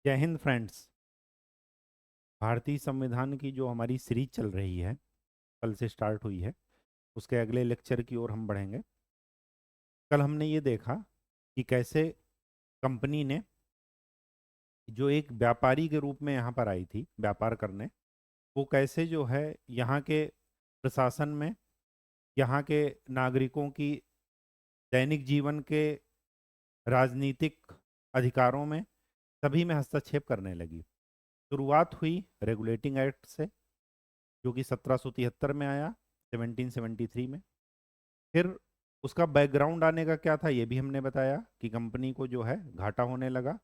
जय हिंद फ्रेंड्स। भारतीय संविधान की जो हमारी सीरीज चल रही है, कल से स्टार्ट हुई है, उसके अगले लेक्चर की ओर हम बढ़ेंगे। कल हमने ये देखा कि कैसे कंपनी ने, जो एक व्यापारी के रूप में यहाँ पर आई थी व्यापार करने, वो कैसे जो है यहाँ के प्रशासन में, यहाँ के नागरिकों की दैनिक जीवन के राजनीतिक अधिकारों में, सभी में हस्तक्षेप करने लगी। शुरुआत हुई रेगुलेटिंग एक्ट से, जो कि 1773 में आया, 1773 में। फिर उसका बैकग्राउंड आने का क्या था ये भी हमने बताया कि कंपनी को जो है घाटा होने लगा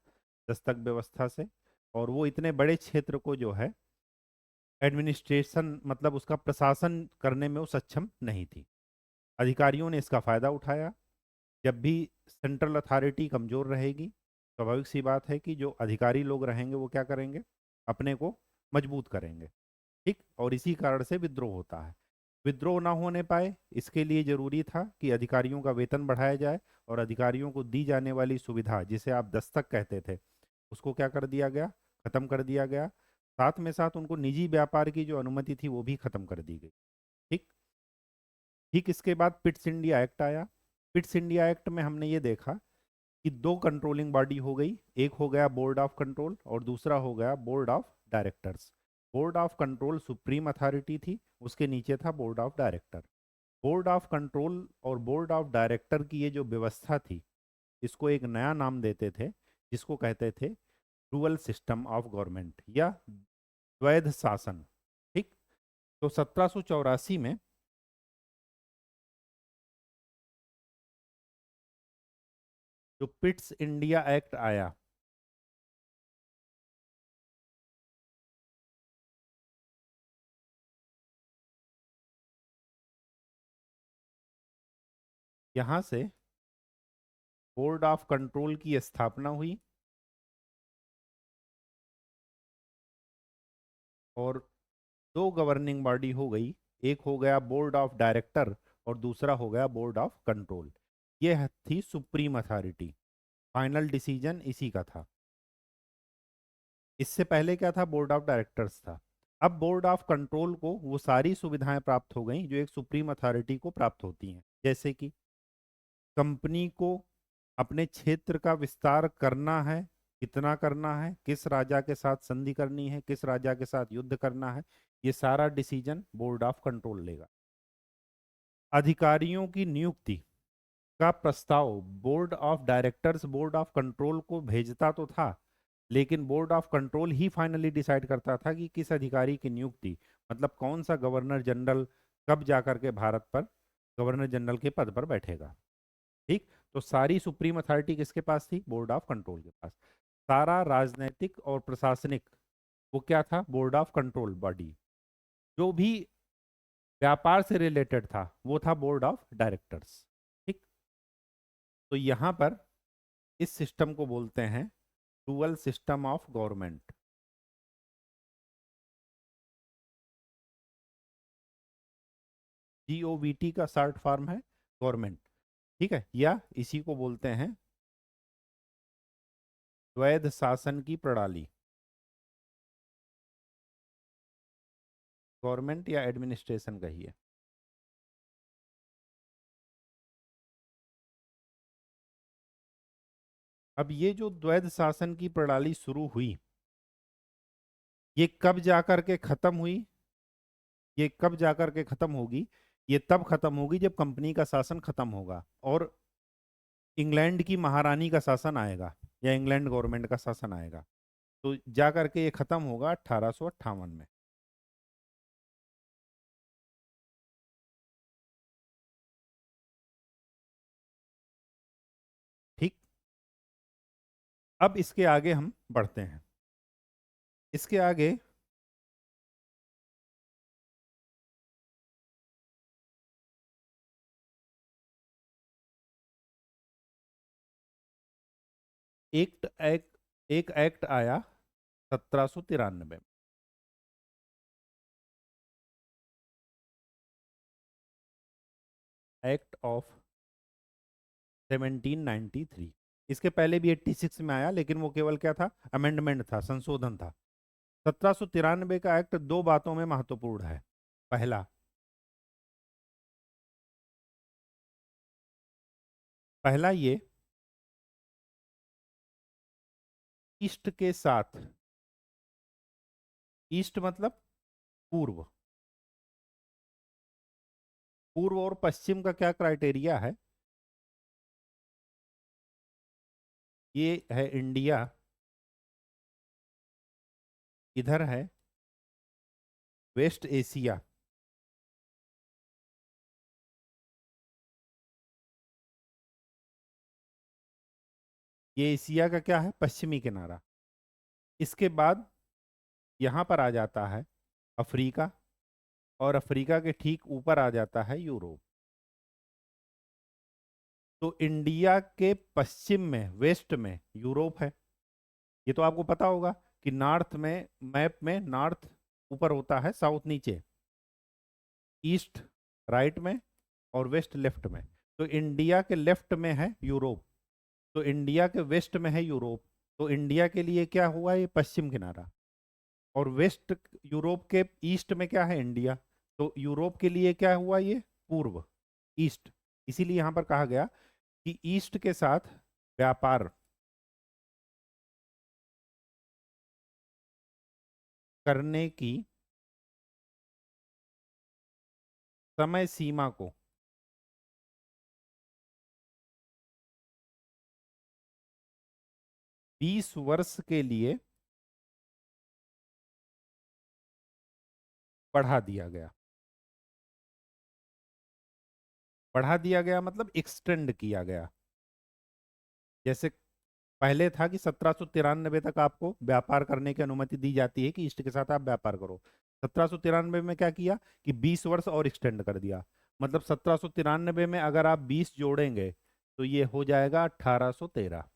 दस्तक व्यवस्था से, और वो इतने बड़े क्षेत्र को जो है एडमिनिस्ट्रेशन, मतलब उसका प्रशासन करने में वो सक्षम नहीं थी। अधिकारियों ने इसका फायदा उठाया। जब भी सेंट्रल अथॉरिटी कमजोर रहेगी, स्वाभाविक सी बात है कि जो अधिकारी लोग रहेंगे वो क्या करेंगे, अपने को मजबूत करेंगे। ठीक, और इसी कारण से विद्रोह होता है। विद्रोह ना होने पाए, इसके लिए जरूरी था कि अधिकारियों का वेतन बढ़ाया जाए, और अधिकारियों को दी जाने वाली सुविधा, जिसे आप दस्तक कहते थे, उसको क्या कर दिया गया, खत्म कर दिया गया। साथ में साथ उनको निजी व्यापार की जो अनुमति थी वो भी खत्म कर दी गई। ठीक। ठीक, इसके बाद पिट्स इंडिया एक्ट आया। पिट्स इंडिया एक्ट में हमने ये देखा कि दो कंट्रोलिंग बॉडी हो गई, एक हो गया बोर्ड ऑफ कंट्रोल और दूसरा हो गया board of directors. Board of control supreme authority थी, उसके नीचे था board of director. Board of control और बोर्ड ऑफ डायरेक्टर की ये जो व्यवस्था थी, इसको एक नया नाम देते थे, जिसको कहते थे डुअल सिस्टम ऑफ गवर्नमेंट या द्वैध शासन। ठीक। तो 1784 में जो पिट्स इंडिया एक्ट आया, यहाँ से बोर्ड ऑफ कंट्रोल की स्थापना हुई, और दो गवर्निंग बॉडी हो गई, एक हो गया बोर्ड ऑफ डायरेक्टर और दूसरा हो गया बोर्ड ऑफ कंट्रोल। यह थी सुप्रीम अथॉरिटी, फाइनल डिसीजन इसी का था। इससे पहले क्या था, बोर्ड ऑफ डायरेक्टर्स था। अब बोर्ड ऑफ कंट्रोल को वो सारी सुविधाएं प्राप्त हो गई जो एक सुप्रीम अथॉरिटी को प्राप्त होती हैं, जैसे कि कंपनी को अपने क्षेत्र का विस्तार करना है, कितना करना है, किस राजा के साथ संधि करनी है, किस राजा के साथ युद्ध करना है, ये सारा डिसीजन बोर्ड ऑफ कंट्रोल लेगा। अधिकारियों की नियुक्ति का प्रस्ताव board of directors board of control को भेजता तो था, लेकिन board of control he finally decide करता था कि किस अधिकारी की नियुक्ति, मतलब कौन सा गवर्नर जनरल कब जाकर के भारत पर गवर्नर जनरल के पद पर बैठेगा। ठीक। तो सारी सुप्रीम अथॉरिटी किसके पास थी, बोर्ड ऑफ कंट्रोल के पास। सारा राजनीतिक और प्रशासनिक, वो क्या था, बोर्ड ऑफ कंट्रोल बॉडी। जो भी व्यापार से रिलेटेड था वो था बोर्ड ऑफ डायरेक्टर्स। ठीक। तो यहां पर इस सिस्टम को बोलते हैं dual system of government. GOVT का शॉर्ट फॉर्म है गवर्नमेंट। ठीक है, या इसी को बोलते हैं द्वैध शासन की प्रणाली, गवर्नमेंट या एडमिनिस्ट्रेशन कहिए। अब ये जो द्वैध शासन की प्रणाली शुरू हुई, ये कब जाकर के खत्म हुई, ये कब जाकर के खत्म होगी, ये तब खत्म होगी जब कंपनी का शासन खत्म होगा और इंग्लैंड की महारानी का शासन आएगा, या इंग्लैंड गवर्नमेंट का शासन आएगा। तो जाकर के ये खत्म होगा 1858 में। ठीक। अब इसके आगे हम बढ़ते हैं। इसके आगे एक एक्ट आया 1793, एक्ट ऑफ 1793। इसके पहले भी 86 में आया, लेकिन वो केवल क्या था, अमेंडमेंट था, संशोधन था। 1793 का एक्ट दो बातों में महत्वपूर्ण है। पहला, पहला ये, ईस्ट के साथ, ईस्ट मतलब पूर्व, पूर्व और पश्चिम का क्या क्राइटेरिया है, ये है इंडिया, इधर है वेस्ट एशिया, ये एशिया का क्या है, पश्चिमी किनारा। इसके बाद यहां पर आ जाता है अफ्रीका, और अफ्रीका के ठीक ऊपर आ जाता है यूरोप। तो इंडिया के पश्चिम में, वेस्ट में यूरोप है। ये तो आपको पता होगा कि नॉर्थ में, मैप में नॉर्थ ऊपर होता है, साउथ नीचे, ईस्ट राइट में, और वेस्ट लेफ्ट में। तो इंडिया के लेफ्ट में है यूरोप, तो इंडिया के वेस्ट में है यूरोप। तो इंडिया के लिए क्या हुआ, ये पश्चिम किनारा, और वेस्ट, यूरोप के ईस्ट में क्या है, इंडिया। तो यूरोप के लिए क्या हुआ, ये पूर्व, ईस्ट। इसीलिए यहां पर कहा गया कि ईस्ट के साथ व्यापार करने की समय सीमा को 20 वर्ष के लिए बढ़ा दिया गया। बढ़ा दिया गया मतलब एक्सटेंड किया गया। जैसे पहले था कि 1793 तक आपको व्यापार करने की अनुमति दी जाती है कि ईस्ट के साथ आप व्यापार करो। 1793 में क्या किया कि 20 वर्ष और एक्सटेंड कर दिया। मतलब 1793 में अगर आप 20 जोड़ेंगे तो ये हो जाएगा 1813।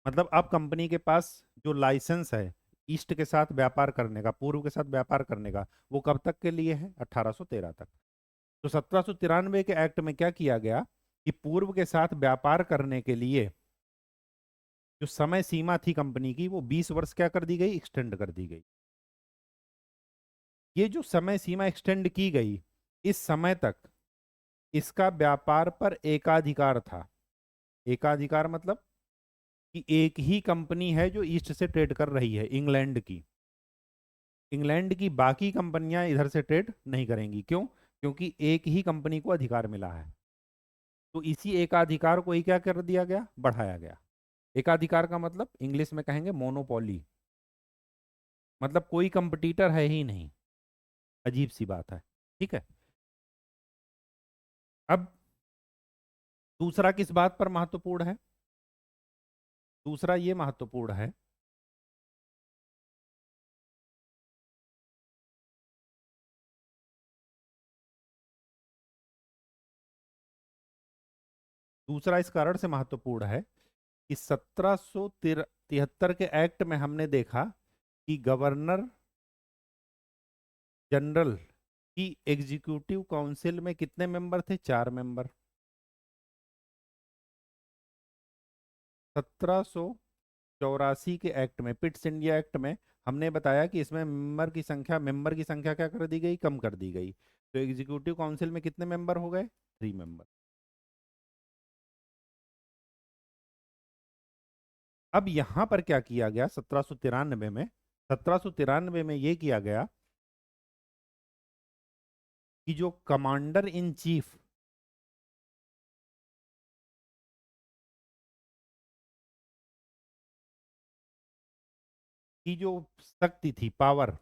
मतलब अब कंपनी के पास जो लाइसेंस है ईस्ट के साथ व्यापार करने का, पूर्व के साथ व्यापार करने का, वो कब तक के लिए है, 1813 तक। तो 1793 के एक्ट में क्या किया गया कि पूर्व के साथ व्यापार करने के लिए जो समय सीमा थी कंपनी की, वो 20 वर्ष क्या कर दी गई, एक्सटेंड कर दी गई। ये जो समय सीमा एक्सटेंड की गई, इस समय तक इसका व्यापार पर एकाधिकार था। एकाधिकार मतलब कि एक ही कंपनी है जो ईस्ट से ट्रेड कर रही है, इंग्लैंड की। इंग्लैंड की बाकी कंपनियां इधर से ट्रेड नहीं करेंगी। क्यों? क्योंकि एक ही कंपनी को अधिकार मिला है। तो इसी एकाधिकार को ही क्या कर दिया गया, बढ़ाया गया। एकाधिकार का मतलब इंग्लिश में कहेंगे मोनोपोली, मतलब कोई कंपटीटर है ही नहीं। अजीब सी बात है। ठीक है। अब दूसरा किस बात पर महत्वपूर्ण है, दूसरा ये महत्वपूर्ण है, दूसरा इस कारण से महत्वपूर्ण है कि 1773 के एक्ट में हमने देखा कि गवर्नर जनरल की एग्जीक्यूटिव काउंसिल में कितने मेंबर थे, 4 मेंबर। 1784 के एक्ट में, पिट्स इंडिया एक्ट में, हमने बताया कि इसमें मेंबर की संख्या क्या कर दी गई, कम कर दी गई। तो एग्जीक्यूटिव काउंसिल में कितने मेंबर हो गए, 3 मेंबर। अब यहां पर क्या किया गया 1793 में, 1793 में यह किया गया कि जो कमांडर इन चीफ की जो शक्ति थी, पावर,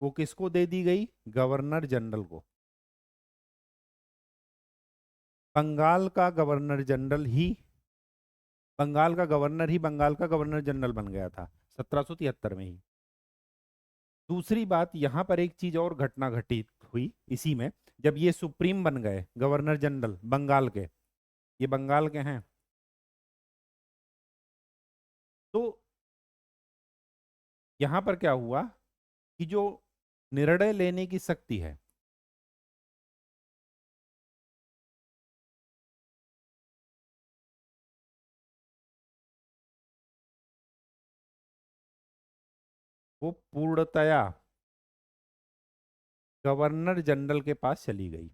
वो किसको दे दी गई, गवर्नर जनरल को। बंगाल का गवर्नर जनरल ही बंगाल का गवर्नर ही बंगाल का गवर्नर जनरल बन गया था 1773 में ही। दूसरी बात, यहां पर एक चीज और घटना घटित हुई इसी में, जब ये सुप्रीम बन गए गवर्नर जनरल बंगाल के, ये बंगाल के हैं, तो यहां पर क्या हुआ कि जो निर्णय लेने की शक्ति है, वो पूर्णतया गवर्नर जनरल के पास चली गई।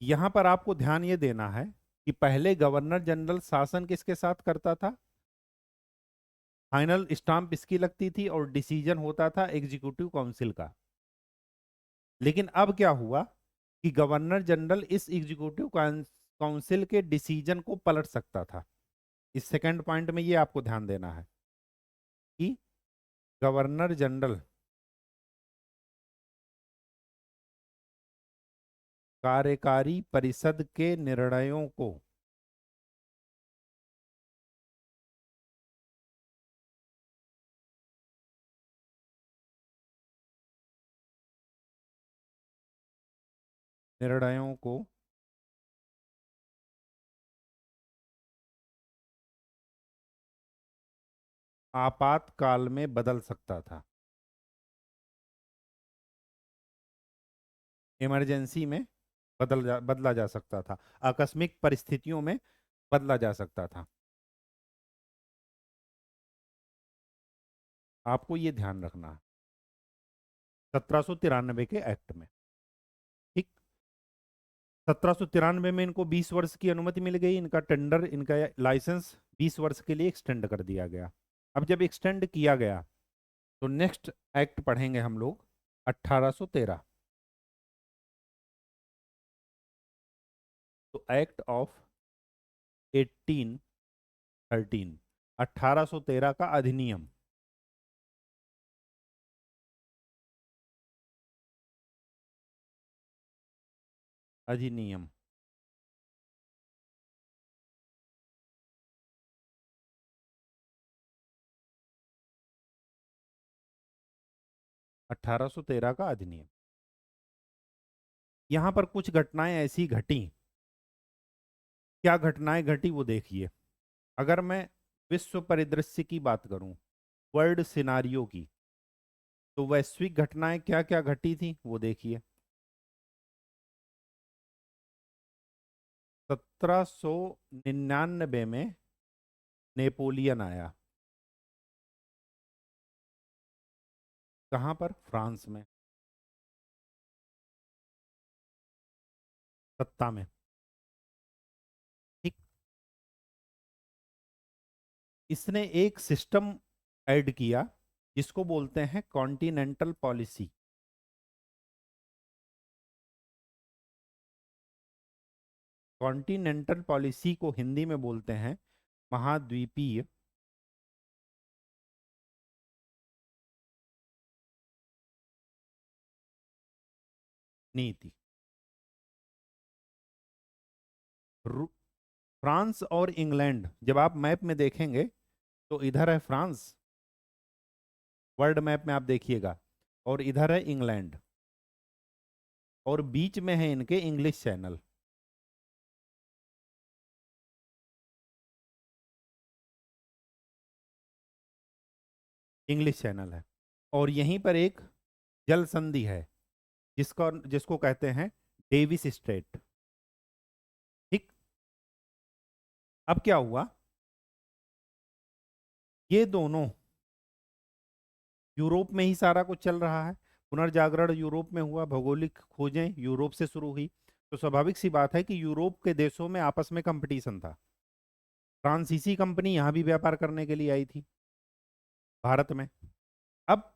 यहां पर आपको ध्यान ये देना है कि पहले गवर्नर जनरल शासन किसके साथ करता था? फाइनल स्टाम्प इसकी लगती थी और डिसीजन होता था एग्जीक्यूटिव काउंसिल का। लेकिन अब क्या हुआ कि गवर्नर जनरल इस एग्जीक्यूटिव काउंसिल के डिसीजन को पलट सकता था। इस सेकंड पॉइंट में ये आपको ध्यान देना है कि गवर्नर जनरल कार्यकारी परिषद के निर्णयों को निर्णयों को आपातकाल में बदल सकता था। इमरजेंसी में बदला जा सकता था, आकस्मिक परिस्थितियों में बदला जा सकता था। आपको ये ध्यान रखना है 1793 के एक्ट में। ठीक, 1793 में इनको 20 वर्ष की अनुमति मिल गई, इनका टेंडर, इनका लाइसेंस 20 वर्ष के लिए एक्सटेंड कर दिया गया। अब जब एक्सटेंड किया गया तो नेक्स्ट एक्ट पढ़ेंगे हम लोग 1813। तो एक्ट ऑफ 1813, 1813 का अधिनियम। अधिनियम 1813 का अधिनियम। यहां पर कुछ घटनाएं ऐसी घटी। क्या घटनाएं घटी वो देखिए। अगर मैं विश्व परिदृश्य की बात करूं, वर्ल्ड सिनारियो की, तो वैश्विक घटनाएं क्या क्या घटी थी वो देखिए। 1799 में नेपोलियन आया। कहां पर? फ्रांस में, सत्ता में। ठीक, इसने एक सिस्टम ऐड किया जिसको बोलते हैं कॉन्टिनेंटल पॉलिसी। कॉन्टिनेंटल पॉलिसी को हिंदी में बोलते हैं महाद्वीपीय नीति। फ्रांस और इंग्लैंड जब आप मैप में देखेंगे तो इधर है फ्रांस, वर्ल्ड मैप में आप देखिएगा, और इधर है इंग्लैंड, और बीच में है इनके इंग्लिश चैनल। इंग्लिश चैनल है, और यहीं पर एक जल संधि है जिसको जिसको कहते हैं डेविस स्ट्रेट। ठीक, अब क्या हुआ, ये दोनों यूरोप में ही सारा कुछ चल रहा है। पुनर्जागरण यूरोप में हुआ, भौगोलिक खोजें यूरोप से शुरू हुई, तो स्वाभाविक सी बात है कि यूरोप के देशों में आपस में कंपटीशन था। फ्रांसीसी कंपनी यहाँ भी व्यापार करने के लिए आई थी भारत में। अब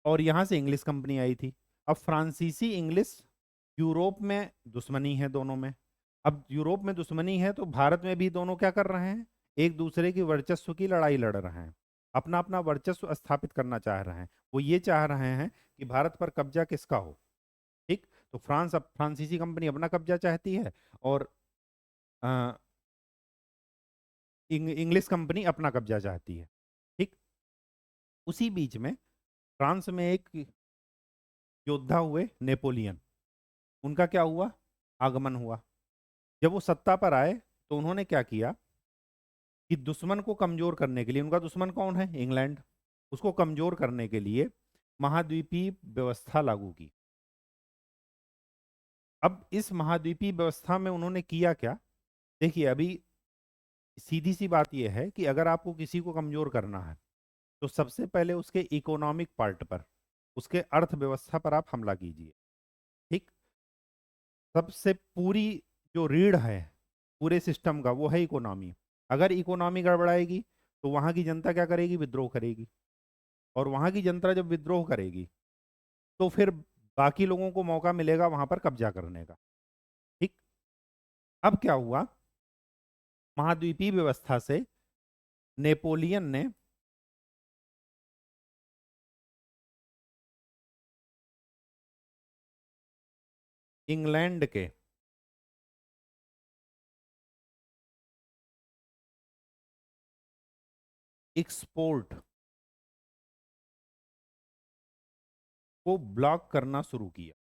और यहाँ से इंग्लिश कंपनी आई थी। अब फ्रांसीसी इंग्लिश यूरोप में दुश्मनी है दोनों में। अब यूरोप में दुश्मनी है तो भारत में भी दोनों क्या कर रहे हैं? एक दूसरे की वर्चस्व की लड़ाई लड़ रहे हैं, अपना अपना वर्चस्व स्थापित करना चाह रहे हैं। वो ये चाह रहे हैं कि भारत पर कब्जा किसका हो। ठीक, तो फ्रांस, अब फ्रांसीसी कंपनी अपना कब्जा चाहती है, और इंग्लिश कंपनी अपना कब्जा चाहती है। ठीक, उसी बीच में फ्रांस में एक योद्धा हुए नेपोलियन, उनका क्या हुआ? आगमन हुआ। जब वो सत्ता पर आए तो उन्होंने क्या किया कि दुश्मन को कमजोर करने के लिए, उनका दुश्मन कौन है? इंग्लैंड, उसको कमजोर करने के लिए महाद्वीपीय व्यवस्था लागू की। अब इस महाद्वीपीय व्यवस्था में उन्होंने किया क्या? देखिए, अभी सीधी सी बात यह है कि अगर आपको किसी को कमजोर करना है तो सबसे पहले उसके इकोनॉमिक पार्ट पर, उसके अर्थव्यवस्था पर आप हमला कीजिए। ठीक। सबसे पूरी जो रीढ़ है पूरे सिस्टम का वो है इकोनॉमी। अगर इकोनॉमी गड़बड़ाएगी तो वहां की जनता क्या करेगी? विद्रोह करेगी। और वहां की जनता जब विद्रोह करेगी तो फिर बाकी लोगों को मौका मिलेगा वहां पर कब्जा करने का। ठीक। अब क्या हुआ? महाद्वीपीय व्यवस्था से नेपोलियन ने इंग्लैंड के एक्सपोर्ट को ब्लॉक करना शुरू किया।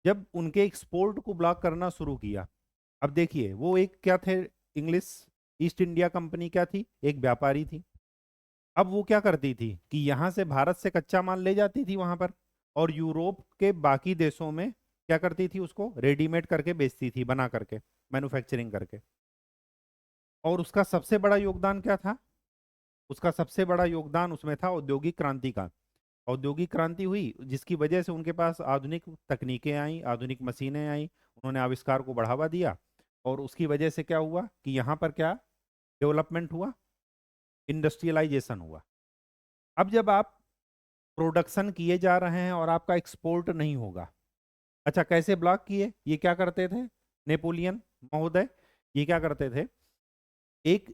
जब उनके एक्सपोर्ट को ब्लॉक करना शुरू किया, अब देखिए वो एक क्या थे? इंग्लिश ईस्ट इंडिया कंपनी क्या थी? एक व्यापारी थी। अब वो क्या करती थी कि यहां से भारत से कच्चा माल ले जाती थी वहां पर, और यूरोप के बाकी देशों में क्या करती थी? उसको रेडीमेड करके बेचती थी, बना करके, मैन्युफैक्चरिंग करके। और उसका सबसे बड़ा योगदान क्या था? उसका सबसे बड़ा योगदान उसमें था औद्योगिक क्रांति का। औद्योगिक क्रांति हुई जिसकी वजह से उनके पास आधुनिक तकनीकें आई, आधुनिक मशीनें आई, उन्होंने आविष्कार को बढ़ावा दिया। और उसकी वजह से क्या हुआ कि यहाँ पर क्या डेवलपमेंट हुआ? इंडस्ट्रियलाइजेशन हुआ। अब जब आप प्रोडक्शन किए जा रहे हैं और आपका एक्सपोर्ट नहीं होगा, अच्छा कैसे ब्लॉक किए? ये क्या करते थे नेपोलियन महोदय? ये क्या करते थे? एक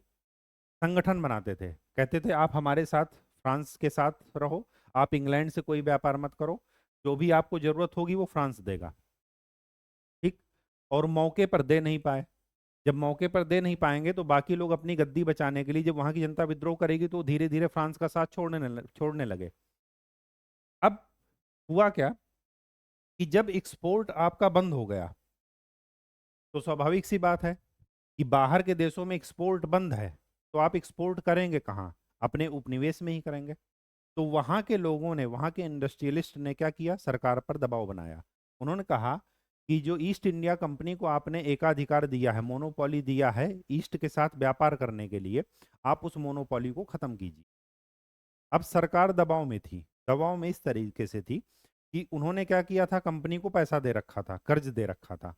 संगठन बनाते थे, कहते थे आप हमारे साथ फ्रांस के साथ रहो, आप इंग्लैंड से कोई व्यापार मत करो, जो भी आपको जरूरत होगी वो फ्रांस देगा। ठीक। और मौके पर दे नहीं पाए। जब मौके पर दे नहीं पाएंगे तो बाकी लोग अपनी गद्दी बचाने के लिए, जब वहां की जनता विद्रोह करेगी तो धीरे धीरे फ्रांस का साथ छोड़ने लगे। अब हुआ क्या कि जब एक्सपोर्ट आपका बंद हो गया तो स्वाभाविक सी बात है कि बाहर के देशों में एक्सपोर्ट बंद है, तो आप एक्सपोर्ट करेंगे कहाँ? अपने उपनिवेश में ही करेंगे। तो वहां के लोगों ने, वहां के इंडस्ट्रियलिस्ट ने क्या किया? सरकार पर दबाव बनाया। उन्होंने कहा कि जो ईस्ट इंडिया कंपनी को आपने एकाधिकार दिया है, मोनोपोली दिया है ईस्ट के साथ व्यापार करने के लिए, आप उस मोनोपोली को खत्म कीजिए। अब सरकार दबाव में थी। दबाव में इस तरीके से थी कि उन्होंने क्या किया था? कंपनी को पैसा दे रखा था, कर्ज दे रखा था,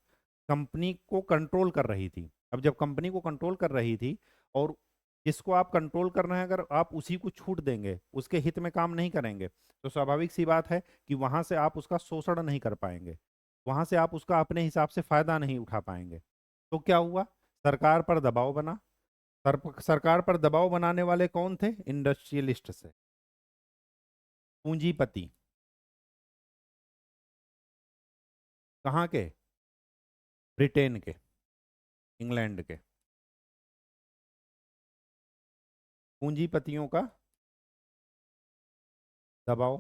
कंपनी को कंट्रोल कर रही थी। अब जब कंपनी को कंट्रोल कर रही थी और जिसको आप कंट्रोल कर रहे हैं अगर आप उसी को छूट देंगे, उसके हित में काम नहीं करेंगे, तो स्वाभाविक सी बात है कि वहां से आप उसका शोषण नहीं कर पाएंगे, वहां से आप उसका अपने हिसाब से फायदा नहीं उठा पाएंगे। तो क्या हुआ? सरकार पर दबाव बना। सरकार पर दबाव बनाने वाले कौन थे? इंडस्ट्रियलिस्ट से, पूंजीपति। कहाँ के? ब्रिटेन के, इंग्लैंड के पूंजीपतियों का दबाव।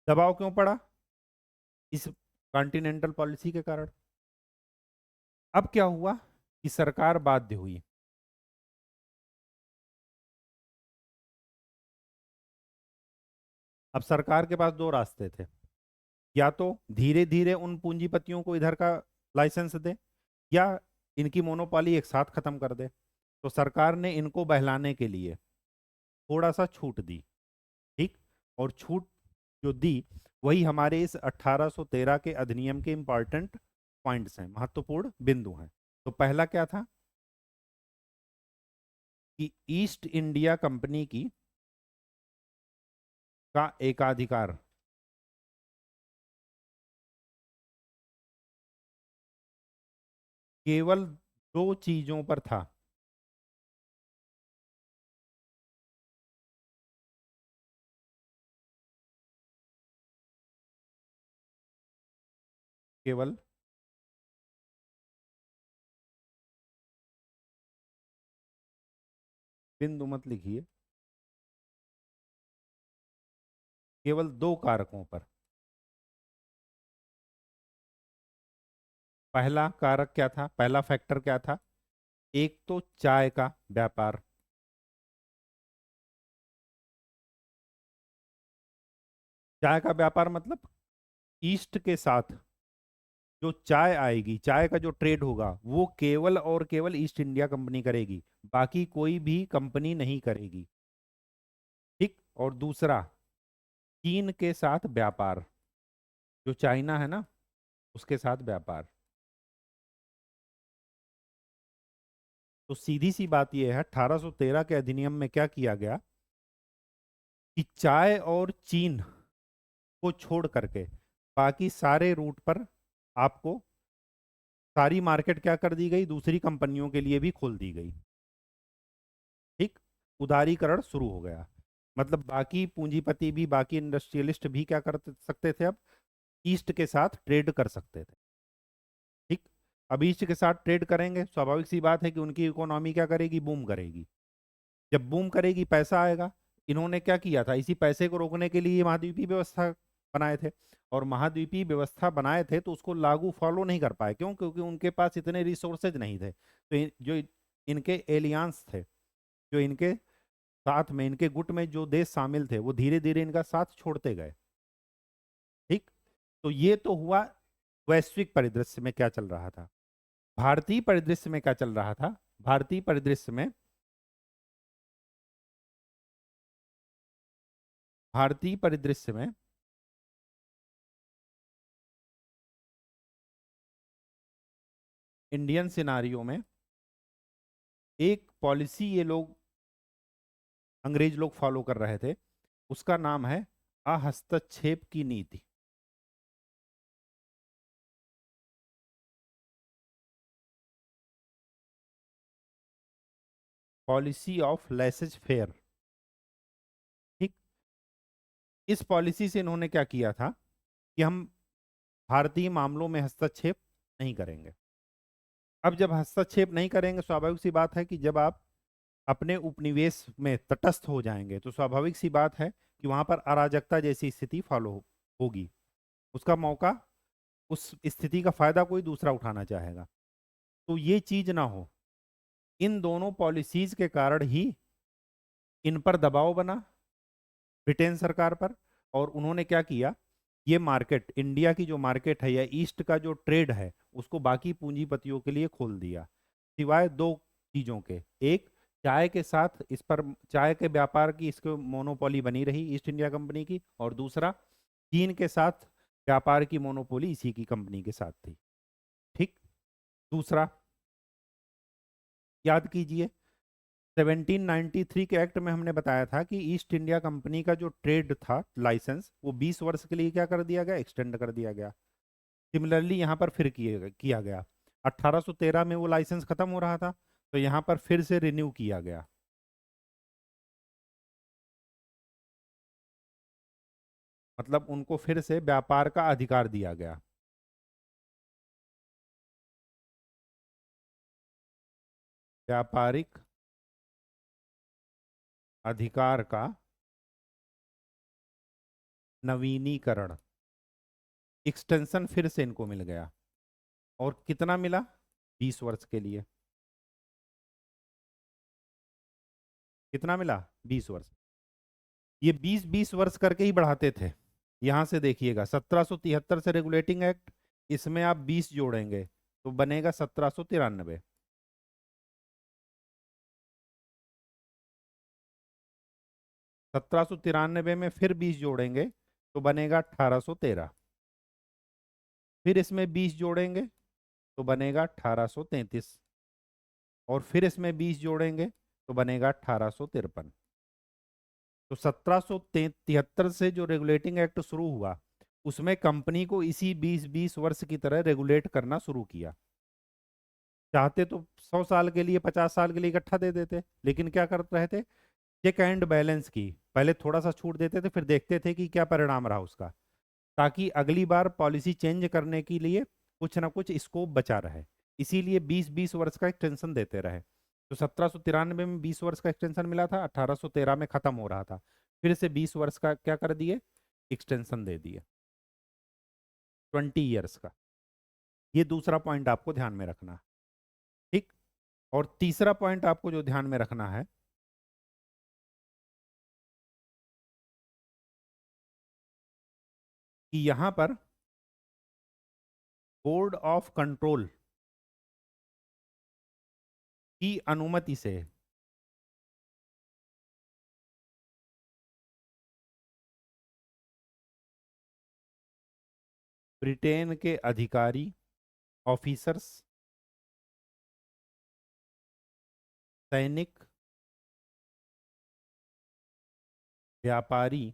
दबाव क्यों पड़ा? इस कॉन्टिनेंटल पॉलिसी के कारण। अब क्या हुआ कि सरकार बाध्य हुई। अब सरकार के पास दो रास्ते थे, या तो धीरे धीरे उन पूंजीपतियों को इधर का लाइसेंस दे, या इनकी मोनोपोली एक साथ खत्म कर दे। तो सरकार ने इनको बहलाने के लिए थोड़ा सा छूट दी। ठीक। और छूट जो दी वही हमारे इस 1813 के अधिनियम के इंपॉर्टेंट पॉइंट्स हैं, महत्वपूर्ण बिंदु हैं। तो पहला क्या था कि ईस्ट इंडिया कंपनी की का एकाधिकार केवल दो चीजों पर था। केवल बिंदु मत लिखिए, केवल दो कारकों पर। पहला कारक क्या था? पहला फैक्टर क्या था? एक तो चाय का व्यापार, चाय का व्यापार मतलब ईस्ट के साथ जो चाय आएगी, चाय का जो ट्रेड होगा वो केवल और केवल ईस्ट इंडिया कंपनी करेगी, बाकी कोई भी कंपनी नहीं करेगी। ठीक। और दूसरा, चीन के साथ व्यापार, जो चाइना है ना उसके साथ व्यापार। तो सीधी सी बात यह है, 1813 के अधिनियम में क्या किया गया कि चाय और चीन को छोड़ करके बाकी सारे रूट पर आपको सारी मार्केट क्या कर दी गई, दूसरी कंपनियों के लिए भी खोल दी गई। ठीक। उदारीकरण शुरू हो गया, मतलब बाकी पूंजीपति भी, बाकी इंडस्ट्रियलिस्ट भी क्या कर सकते थे, अब ईस्ट के साथ ट्रेड कर सकते थे। ठीक। अब ईस्ट के साथ ट्रेड करेंगे, स्वाभाविक सी बात है कि उनकी इकोनॉमी क्या करेगी, बूम करेगी। जब बूम करेगी पैसा आएगा। इन्होंने क्या किया था, इसी पैसे को रोकने के लिए महाद्वीपीय व्यवस्था बनाए थे। और महाद्वीपीय व्यवस्था बनाए थे तो उसको लागू फॉलो नहीं कर पाए, क्यों? क्योंकि उनके पास इतने रिसोर्सेज नहीं थे। तो जो इनके एलियांस थे, जो इनके साथ में, इनके गुट में जो देश शामिल थे, वो धीरे धीरे इनका साथ छोड़ते गए। ठीक। तो ये तो हुआ वैश्विक परिदृश्य में क्या चल रहा था। भारतीय परिदृश्य में क्या चल रहा था, भारतीय परिदृश्य में, भारतीय परिदृश्य में इंडियन सिनारियो में एक पॉलिसी ये लोग, अंग्रेज लोग फॉलो कर रहे थे, उसका नाम है अहस्तक्षेप की नीति। Policy of laces fair. ठीक। इस पॉलिसी से इन्होंने क्या किया था कि हम भारतीय मामलों में हस्तक्षेप नहीं करेंगे। अब जब हस्तक्षेप नहीं करेंगे, स्वाभाविक सी बात है कि जब आप अपने उपनिवेश में तटस्थ हो जाएंगे तो स्वाभाविक सी बात है कि वहां पर अराजकता जैसी स्थिति फॉलो होगी। उसका मौका, उस स्थिति का फायदा कोई दूसरा उठाना चाहेगा। तो ये चीज ना हो, इन दोनों पॉलिसीज के कारण ही इन पर दबाव बना, ब्रिटेन सरकार पर। और उन्होंने क्या किया, ये मार्केट, इंडिया की जो मार्केट है या ईस्ट का जो ट्रेड है, उसको बाकी पूंजीपतियों के लिए खोल दिया, सिवाय दो चीजों के। एक, चाय के साथ इस पर, चाय के व्यापार की इसको मोनोपोली बनी रही ईस्ट इंडिया कंपनी की। और दूसरा, चीन के साथ व्यापार की मोनोपोली इसी की कंपनी के साथ थी। ठीक। दूसरा, याद कीजिए 1793 के एक्ट में हमने बताया था कि ईस्ट इंडिया कंपनी का जो ट्रेड था लाइसेंस, वो 20 वर्ष के लिए क्या कर दिया गया, एक्सटेंड कर दिया गया। सिमिलरली यहाँ पर फिर किया गया। 1813 में वो लाइसेंस खत्म हो रहा था, तो यहाँ पर फिर से रिन्यू किया गया। मतलब उनको फिर से व्यापार का अधिकार दिया गया। व्यापारिक अधिकार का नवीनीकरण, एक्सटेंशन फिर से इनको मिल गया। और कितना मिला, 20 वर्ष के लिए। कितना मिला, 20 वर्ष। ये 20-20 वर्ष करके ही बढ़ाते थे। यहां से देखिएगा 1773 से रेगुलेटिंग एक्ट, इसमें आप 20 जोड़ेंगे तो बनेगा 1793। 1793 में फिर 20 जोड़ेंगे तो बनेगा 1813। फिर इसमें 20 जोड़ेंगे तो बनेगा 1833। और फिर इसमें 20 जोड़ेंगे तो बनेगा 1853। तो 1773 से जो रेगुलेटिंग एक्ट शुरू हुआ, उसमें कंपनी को इसी 20-20 वर्ष की तरह रेगुलेट करना शुरू किया। चाहते तो 100 साल के लिए, 50 साल के लिए इकट्ठा दे देते, लेकिन क्या कर रहे थे, चेक एंड बैलेंस की, पहले थोड़ा सा छूट देते थे, फिर देखते थे कि क्या परिणाम रहा उसका, ताकि अगली बार पॉलिसी चेंज करने के लिए कुछ ना कुछ स्कोप बचा रहे। इसीलिए 20-20 वर्ष का एक्सटेंशन देते रहे। तो 1793 में 20 वर्ष का एक्सटेंशन मिला था, 1813 में खत्म हो रहा था, फिर से 20 वर्ष का क्या कर दिए, एक्सटेंशन दे दिए, 20 ईयर्स का। ये दूसरा पॉइंट आपको ध्यान में रखना है। ठीक। और तीसरा पॉइंट आपको जो ध्यान में रखना है, कि यहां पर बोर्ड ऑफ कंट्रोल की अनुमति से ब्रिटेन के अधिकारी, ऑफिसर्स, सैनिक, व्यापारी,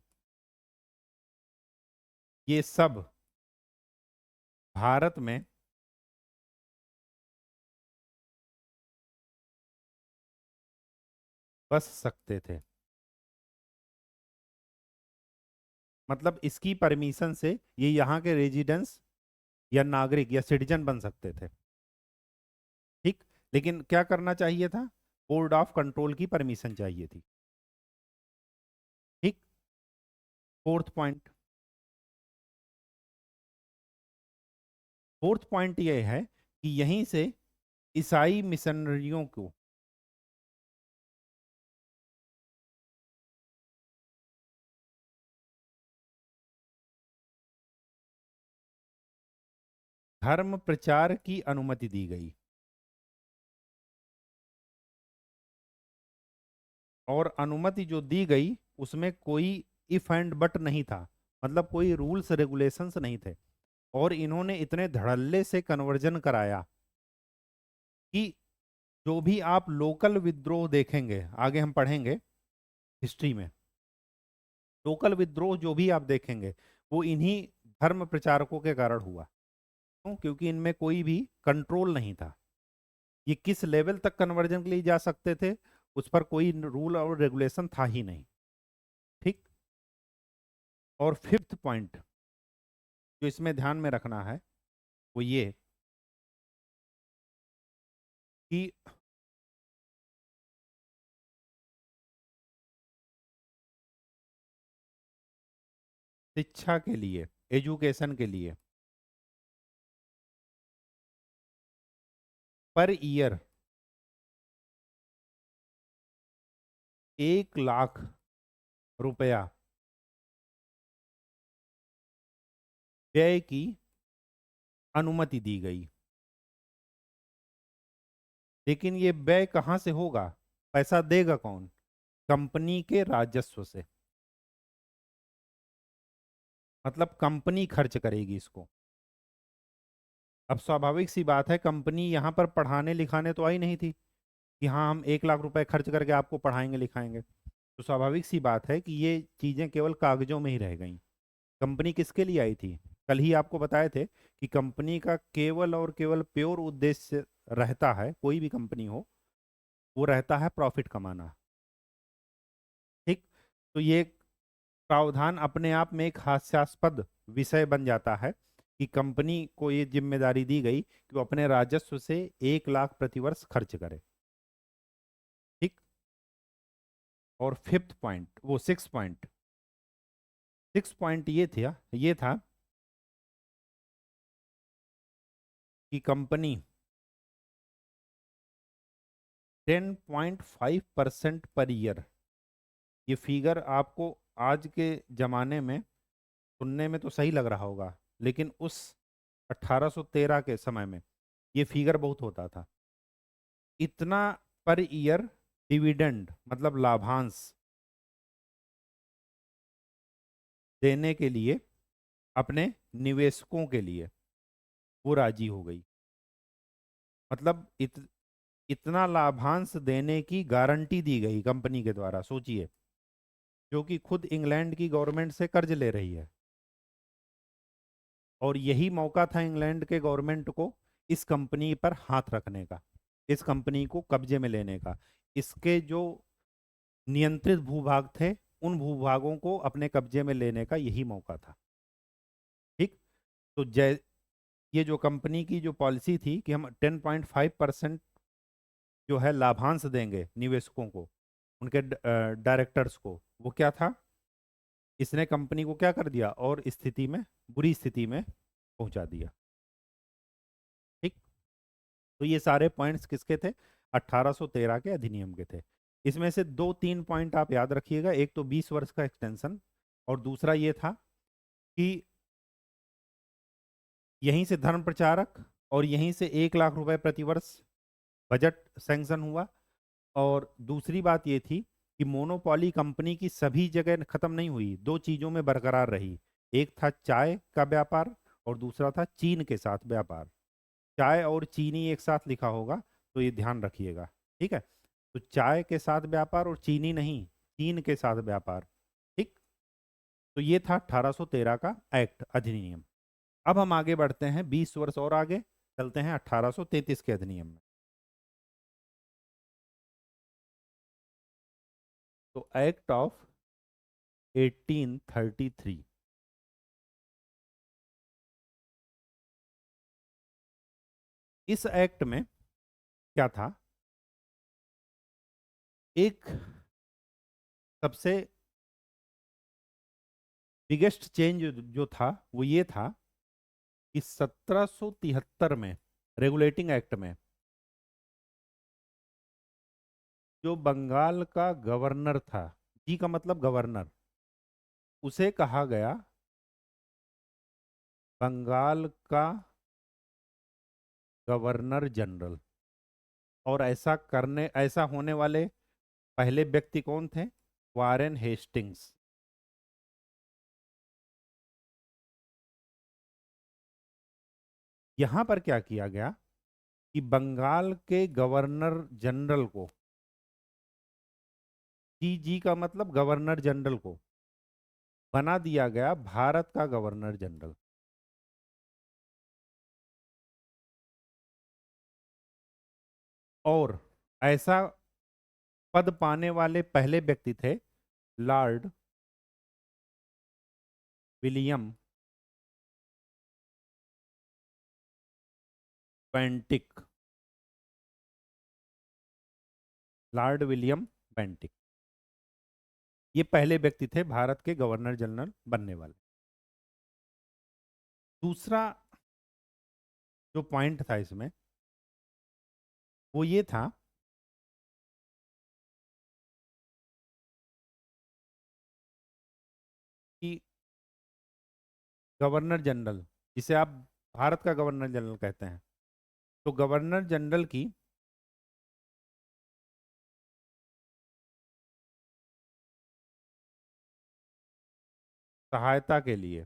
ये सब भारत में बस सकते थे। मतलब इसकी परमिशन से ये यहाँ के रेजिडेंस या नागरिक या सिटीजन बन सकते थे। ठीक, लेकिन क्या करना चाहिए था? बोर्ड ऑफ कंट्रोल की परमिशन चाहिए थी। ठीक, फोर्थ पॉइंट। फोर्थ पॉइंट ये है कि यहीं से ईसाई मिशनरियों को धर्म प्रचार की अनुमति दी गई। और अनुमति जो दी गई उसमें कोई इफ एंड बट नहीं था, मतलब कोई रूल्स रेगुलेशंस नहीं थे। और इन्होंने इतने धड़ल्ले से कन्वर्जन कराया कि जो भी आप लोकल विद्रोह देखेंगे, आगे हम पढ़ेंगे हिस्ट्री में, लोकल विद्रोह जो भी आप देखेंगे वो इन्हीं धर्म प्रचारकों के कारण हुआ। क्यों? क्योंकि इनमें कोई भी कंट्रोल नहीं था। ये किस लेवल तक कन्वर्जन के लिए जा सकते थे उस पर कोई रूल और रेगुलेशन था ही नहीं। ठीक, और फिफ्थ पॉइंट जो इसमें ध्यान में रखना है वो ये कि शिक्षा के लिए, एजुकेशन के लिए पर ईयर 1 लाख रुपया व्यय की अनुमति दी गई। लेकिन ये व्यय कहाँ से होगा? पैसा देगा कौन? कंपनी के राजस्व से। मतलब कंपनी खर्च करेगी इसको। अब स्वाभाविक सी बात है, कंपनी यहाँ पर पढ़ाने लिखाने तो आई नहीं थी कि हाँ हम 1 लाख रुपए खर्च करके आपको पढ़ाएंगे लिखाएंगे। तो स्वाभाविक सी बात है कि ये चीजें केवल कागजों में ही रह गई। कंपनी किसके लिए आई थी? कल ही आपको बताए थे कि कंपनी का केवल और केवल प्योर उद्देश्य रहता है, कोई भी कंपनी हो, वो रहता है प्रॉफिट कमाना। ठीक, तो ये प्रावधान अपने आप में एक हास्यास्पद विषय बन जाता है कि कंपनी को ये जिम्मेदारी दी गई कि वो अपने राजस्व से 1 लाख प्रतिवर्ष खर्च करे। ठीक, और फिफ्थ पॉइंट, वो सिक्स पॉइंट ये था कि कंपनी 10.5% पर ईयर। ये फिगर आपको आज के जमाने में सुनने में तो सही लग रहा होगा, लेकिन उस 1813 के समय में ये फिगर बहुत होता था। इतना पर ईयर डिविडेंड मतलब लाभांश देने के लिए अपने निवेशकों के लिए वो राजी हो गई। मतलब इतना लाभांश देने की गारंटी दी गई कंपनी के द्वारा। सोचिए, जो कि खुद इंग्लैंड की गवर्नमेंट से कर्ज ले रही है। और यही मौका था इंग्लैंड के गवर्नमेंट को इस कंपनी पर हाथ रखने का, इस कंपनी को कब्जे में लेने का। इसके जो नियंत्रित भूभाग थे उन भूभागों को अपने कब्जे में लेने का यही मौका था। ठीक, तो जय ये जो कंपनी की जो पॉलिसी थी कि हम 10.5% जो है लाभांश देंगे निवेशकों को, उनके डायरेक्टर्स को, वो क्या था? इसने कंपनी को क्या कर दिया? और स्थिति में, बुरी स्थिति में पहुंचा दिया। ठीक, तो ये सारे पॉइंट्स किसके थे? 1813 के अधिनियम के थे। इसमें से 2-3 पॉइंट आप याद रखिएगा। एक तो 20 वर्ष का एक्सटेंशन, और दूसरा ये था कि यहीं से धर्म प्रचारक और यहीं से 1 लाख रुपए प्रतिवर्ष बजट सैंक्शन हुआ। और दूसरी बात ये थी कि मोनोपोली कंपनी की सभी जगह खत्म नहीं हुई, दो चीजों में बरकरार रही। एक था चाय का व्यापार और दूसरा था चीन के साथ व्यापार। चाय और चीनी एक साथ लिखा होगा तो ये ध्यान रखिएगा, ठीक है। तो चाय के साथ व्यापार और चीनी नहीं, चीन के साथ व्यापार, ठीक। तो ये था 1813 का एक्ट, अधिनियम। अब हम आगे बढ़ते हैं 20 वर्ष और आगे चलते हैं 1833 के अधिनियम में। तो एक्ट ऑफ 1833, इस एक्ट में क्या था, एक सबसे बिगेस्ट चेंज जो था वो ये था कि 1773 में रेगुलेटिंग एक्ट में जो बंगाल का गवर्नर था, जी का मतलब गवर्नर, उसे कहा गया बंगाल का गवर्नर जनरल। और ऐसा होने वाले पहले व्यक्ति कौन थे? Warren Hastings. यहां पर क्या किया गया कि बंगाल के गवर्नर जनरल को, जी का मतलब गवर्नर जनरल को बना दिया गया भारत का गवर्नर जनरल। और ऐसा पद पाने वाले पहले व्यक्ति थे Lord William Bentinck. Lord William Bentinck, ये पहले व्यक्ति थे भारत के गवर्नर जनरल बनने वाले। दूसरा जो पॉइंट था इसमें वो ये था कि गवर्नर जनरल, जिसे आप भारत का गवर्नर जनरल कहते हैं, तो गवर्नर जनरल की सहायता के लिए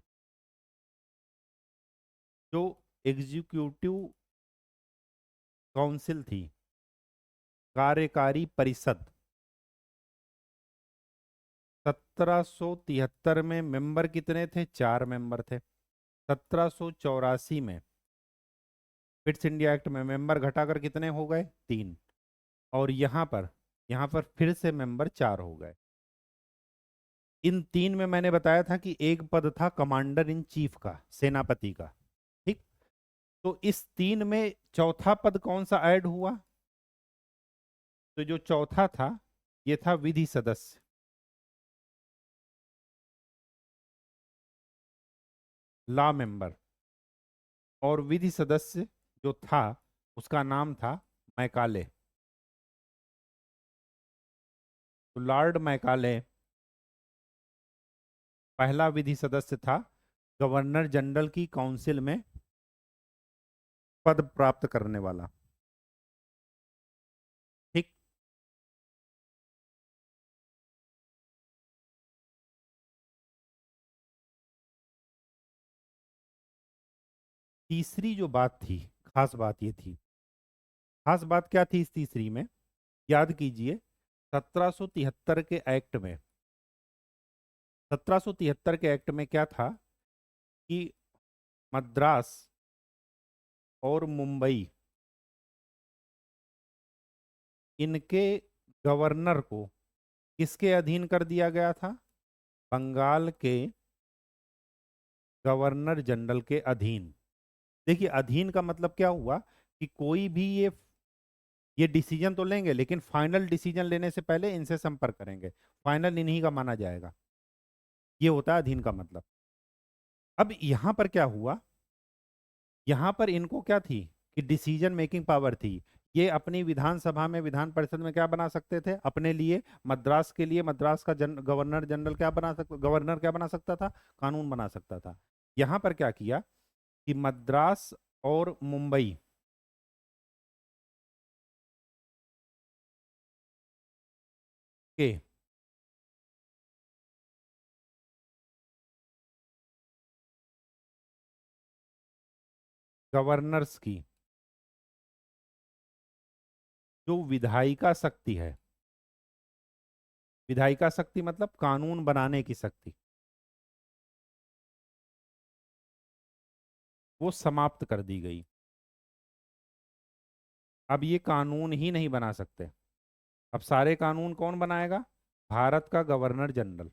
जो एग्जीक्यूटिव काउंसिल थी, कार्यकारी परिषद, 1773 में मेंबर कितने थे? 4 मेंबर थे। 1784 में फिट्स इंडिया एक्ट में मेंबर घटाकर कितने हो गए? 3। और यहाँ पर फिर से मेंबर 4 हो गए। इन 3 में मैंने बताया था कि एक पद था कमांडर इन चीफ का, सेनापति का, ठीक। तो इस 3 में चौथा पद कौन सा ऐड हुआ? तो जो चौथा था ये था विधि सदस्य। Law member. और विधि सदस्य जो था उसका नाम था मैकाले। तो लॉर्ड मैकाले पहला विधि सदस्य था गवर्नर जनरल की काउंसिल में पद प्राप्त करने वाला, ठीक। तीसरी जो बात थी, खास बात ये थी, खास बात क्या थी इस तीसरी में? याद कीजिए 1773 के एक्ट में, 1773 के एक्ट में क्या था कि मद्रास और मुंबई, इनके गवर्नर को किसके अधीन कर दिया गया था? बंगाल के गवर्नर जनरल के अधीन। देखिए अधीन का मतलब क्या हुआ कि कोई भी ये डिसीजन तो लेंगे लेकिन फाइनल डिसीजन लेने से पहले इनसे संपर्क करेंगे, फाइनल इन्हीं का माना जाएगा। ये होता है अधीन का मतलब। अब यहां पर क्या हुआ, यहां पर इनको क्या थी कि डिसीजन मेकिंग पावर थी। ये अपनी विधानसभा में, विधान परिषद में क्या बना सकते थे अपने लिए? मद्रास के लिए मद्रास का गवर्नर जनरल क्या बना सकता, गवर्नर क्या बना सकता था? कानून बना सकता था। यहां पर क्या किया कि मद्रास और मुंबई के गवर्नर्स की जो विधायिका शक्ति है, विधायिका शक्ति मतलब कानून बनाने की शक्ति, वो समाप्त कर दी गई। अब ये कानून ही नहीं बना सकते। अब सारे कानून कौन बनाएगा? भारत का गवर्नर जनरल।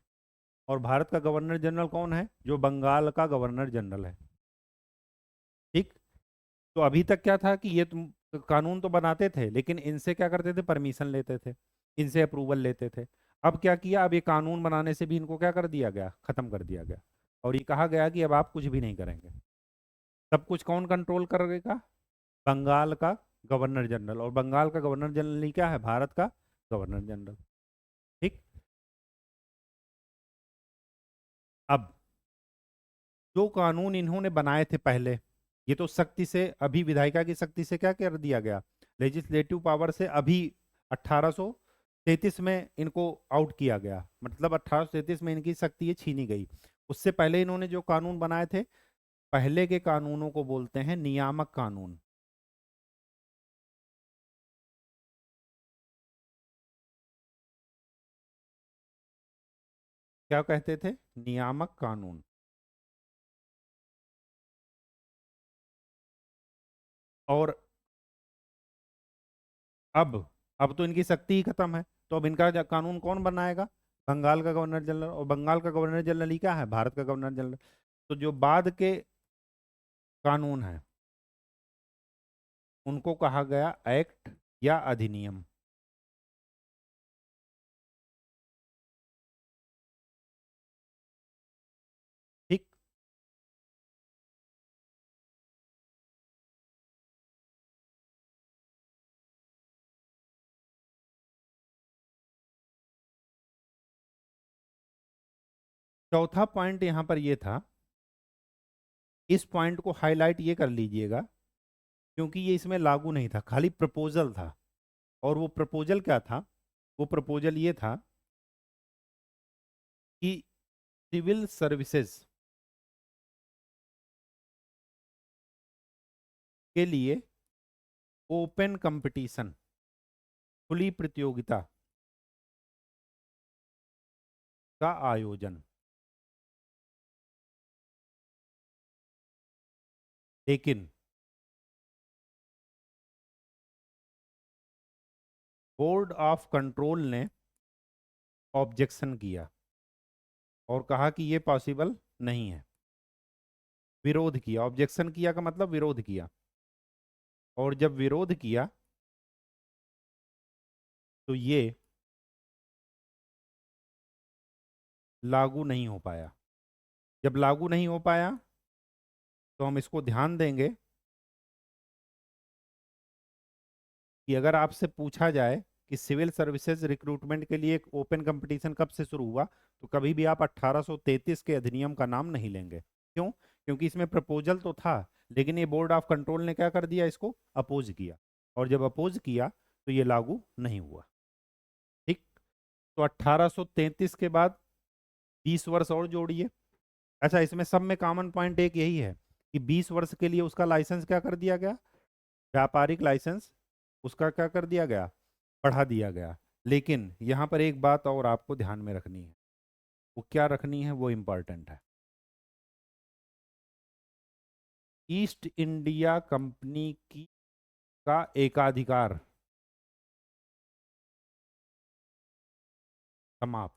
और भारत का गवर्नर जनरल कौन है? जो बंगाल का गवर्नर जनरल है। ठीक। तो अभी तक क्या था कि ये तुम कानून तो बनाते थे, लेकिन इनसे क्या करते थे? परमिशन लेते थे, इनसे अप्रूवल लेते थे। अब क्या किया? अब ये कानून बनाने से भी इनको क्या कर दिया गया? खत्म कर दिया गया। और ये कहा गया कि अब आप कुछ भी नहीं करेंगे। सब कुछ कौन कंट्रोल करेगा? बंगाल का गवर्नर जनरल। और बंगाल का गवर्नर जनरल ही क्या है? भारत का गवर्नर जनरल। ठीक। अब जो कानून इन्होंने बनाए थे पहले, ये तो शक्ति से, अभी विधायिका की शक्ति से क्या कर दिया गया? लेजिस्लेटिव पावर से अभी 1833 में इनको आउट किया गया, मतलब 1833 में इनकी शक्ति ये छीनी गई। उससे पहले इन्होंने जो कानून बनाए थे, पहले के कानूनों को बोलते हैं नियामक कानून। क्या कहते थे? नियामक कानून। और अब तो इनकी शक्ति ही खत्म है। तो अब इनका कानून कौन बनाएगा? बंगाल का गवर्नर जनरल। और बंगाल का गवर्नर जनरल ही क्या है? भारत का गवर्नर जनरल। तो जो बाद के कानून हैं उनको कहा गया एक्ट या अधिनियम। ठीक। चौथा पॉइंट यहां पर ये था, इस पॉइंट को हाईलाइट ये कर लीजिएगा, क्योंकि ये इसमें लागू नहीं था, खाली प्रपोजल था। और वो प्रपोजल क्या था? वो प्रपोजल ये था कि सिविल सर्विसेज के लिए ओपन कंपटीशन, खुली प्रतियोगिता का आयोजन। लेकिन बोर्ड ऑफ कंट्रोल ने ऑब्जेक्शन किया और कहा कि ये पॉसिबल नहीं है। विरोध किया। ऑब्जेक्शन किया का मतलब विरोध किया। और जब विरोध किया तो ये लागू नहीं हो पाया। जब लागू नहीं हो पाया तो हम इसको ध्यान देंगे कि अगर आपसे पूछा जाए कि सिविल सर्विसेज रिक्रूटमेंट के लिए एक ओपन कंपटीशन कब से शुरू हुआ, तो कभी भी आप 1833 के अधिनियम का नाम नहीं लेंगे। क्यों? क्योंकि इसमें प्रपोजल तो था, लेकिन ये बोर्ड ऑफ कंट्रोल ने क्या कर दिया? इसको अपोज किया। और जब अपोज किया तो ये लागू नहीं हुआ। ठीक। तो 1833 के बाद 20 वर्ष और जोड़िए। अच्छा, इसमें सब में कॉमन पॉइंट एक यही है कि 20 वर्ष के लिए उसका लाइसेंस क्या कर दिया गया? व्यापारिक लाइसेंस उसका क्या कर दिया गया? बढ़ा दिया गया। लेकिन यहाँ पर एक बात और आपको ध्यान में रखनी है। वो क्या रखनी है? वो इम्पॉर्टेंट है। ईस्ट इंडिया कंपनी की का एकाधिकार समाप्त।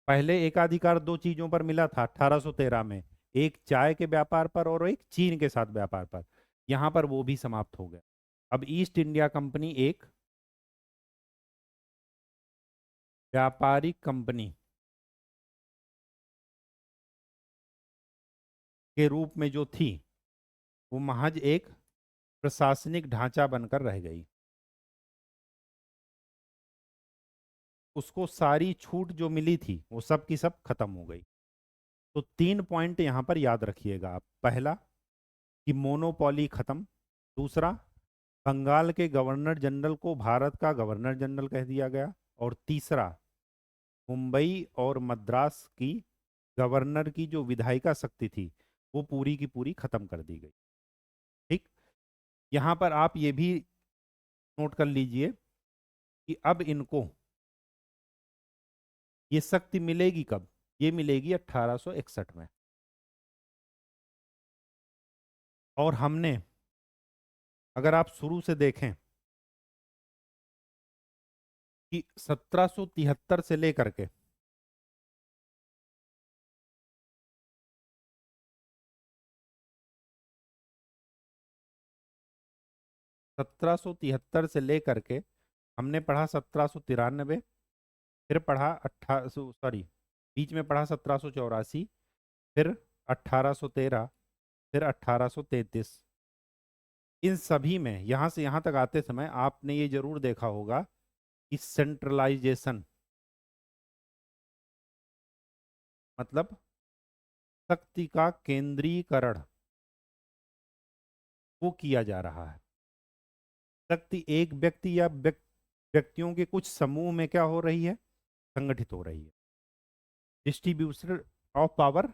पहले एकाधिकार दो चीजों पर मिला था 1813 में, एक चाय के व्यापार पर और एक चीन के साथ व्यापार पर। यहां पर वो भी समाप्त हो गया। अब ईस्ट इंडिया कंपनी एक व्यापारिक कंपनी के रूप में जो थी, वो महज एक प्रशासनिक ढांचा बनकर रह गई। उसको सारी छूट जो मिली थी वो सब की सब खत्म हो गई। तो 3 पॉइंट यहां पर याद रखिएगा आप। पहला कि मोनोपोली खत्म। दूसरा, बंगाल के गवर्नर जनरल को भारत का गवर्नर जनरल कह दिया गया। और तीसरा, मुंबई और मद्रास की गवर्नर की जो विधायिका शक्ति थी वो पूरी की पूरी खत्म कर दी गई। ठीक। यहां पर आप ये भी नोट कर लीजिए कि अब इनको ये शक्ति मिलेगी कब? ये मिलेगी 1861 में। और हमने, अगर आप शुरू से देखें कि 1773 से लेकर के 1773 से लेकर के हमने पढ़ा 1793, फिर पढ़ा बीच में पढ़ा 1784, फिर 1813, फिर 1833। इन सभी में यहां से यहां तक आते समय आपने ये जरूर देखा होगा कि सेंट्रलाइजेशन, मतलब शक्ति का केंद्रीकरण, वो किया जा रहा है। शक्ति एक व्यक्ति या व्यक्तियों के कुछ समूह में क्या हो रही है? संगठित हो रही है। Distribution of power,